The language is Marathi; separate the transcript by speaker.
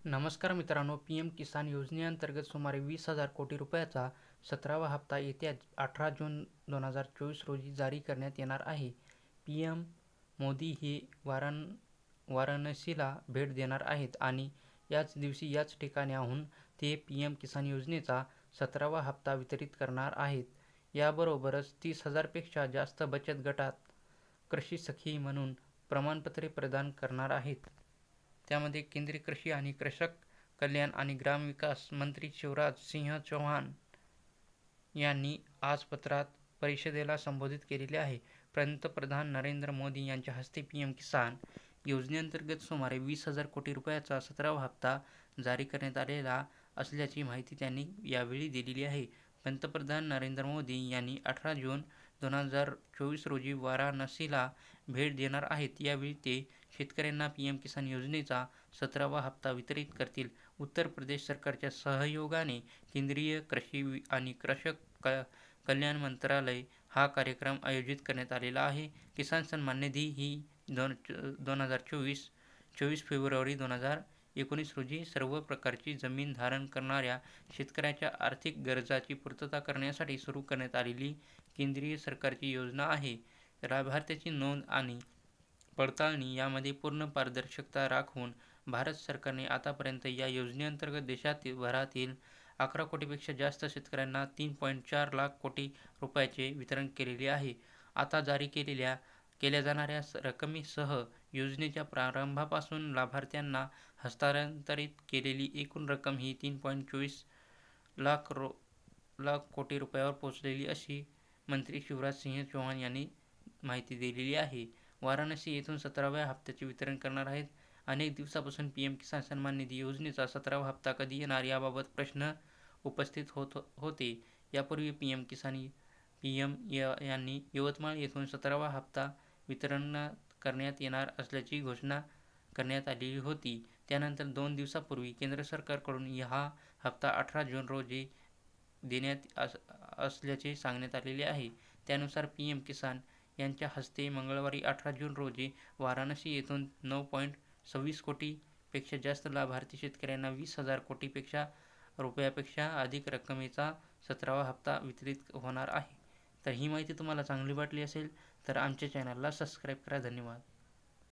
Speaker 1: नमस्कार मित्रांनो, पी एम किसान योजनेअंतर्गत सुमारे 20,000 कोटी रुपयाचा 17वा हप्ता येत्या 18 जून 2024 रोजी जारी करण्यात येणार आहे. पीएम मोदी हे वाराणसीला भेट देणार आहेत आणि याच दिवशी याच ठिकाणाहून ते पीएम किसान योजनेचा 17वा हप्ता वितरित करणार आहेत. याबरोबरच 30,000 पेक्षा जास्त बचत गटात कृषी सखी म्हणून प्रमाणपत्रे प्रदान करणार आहेत. त्यामध्ये केंद्रीय कृषी आणि कृषक कल्याण आणि ग्रामविकास मंत्री शिवराज सिंह चौहान यांनी आज पत्रात परिषदेला संबोधित केलेले आहे. पंतप्रधान नरेंद्र मोदी यांच्या हस्ते पीएम किसान योजनेअंतर्गत सुमारे 20,000 कोटी रुपयाचा 17वा हप्ता जारी करण्यात आलेला असल्याची माहिती त्यांनी यावेळी दिलेली आहे. पंतप्रधान नरेंद्र मोदी यांनी 18 जून 2024 रोजी वाराणसीला भेट देणार आहेत. यावेळी ते शेतकऱ्यांना पीएम किसान योजनेचा 17वा हप्ता वितरित करतील. उत्तर प्रदेश सरकारच्या सहयोगाने केंद्रीय कृषी आणि कृषक कल्याण मंत्रालय हा कार्यक्रम आयोजित करण्यात आलेला आहे. किसान सन्मान निधी ही 24 फेब्रुवारी 2019 रोजी सर्व प्रकारची जमीन धारण करणाऱ्या शेतकऱ्याच्या आर्थिक गरजांची पूर्तता करण्यासाठी सुरू करण्यात आलेली केंद्रीय सरकारची योजना आहे. लाभार्थ्यांची नोंद आणि पडताळणी यामध्ये पूर्ण पारदर्शकता राखून भारत सरकारने आतापर्यंत या योजनेअंतर्गत देशभरातील 11 कोटींपेक्षा जास्त शेतकऱ्यांना 3.4 लाख कोटी रुपयाचे वितरण केलेले आहे. आता जारी केल्या जाणाऱ्या रकमेसह योजनेच्या प्रारंभापासून लाभार्थ्यांना हस्तांतरित केलेली एकूण रक्कम ही 3.24 लाख कोटी रुपयावर पोहोचलेली अशी मंत्री शिवराज सिंह चौहान यांनी माहिती दिलेली आहे. वाराणसी येथून 17व्या हप्त्याचे वितरण करणार आहेत. अनेक दिवसापासून पीएम किसान सन्मान निधी योजनेचा 17वा हप्ता कधी येणार याबाबत प्रश्न उपस्थित होत होते. यापूर्वी पीएम यांनी यवतमाळ येथून 17वा हप्ता वितरण करण्यात येणार असल्याची घोषणा करण्यात आलेली होती. त्यानंतर 2 दिवसांपूर्वी केंद्र सरकारकडून हा हप्ता 18 जून रोजी देण्यात असल्याचे सांगण्यात आलेले आहे. त्यानुसार पीएम किसान यांच्या हस्ते मंगळवारी 18 जून रोजी वाराणसी येथून 9.26 कोटी पेक्षा जास्त लाभार्थी शेतकऱ्यांना 20,000 कोटी रुपयापेक्षा अधिक रकमेचा 17वा हप्ता वितरित होणार आहे. तर ही माहिती तुम्हाला चांगली वाटली असेल तर आमच्या चॅनलला सबस्क्राईब करा. धन्यवाद.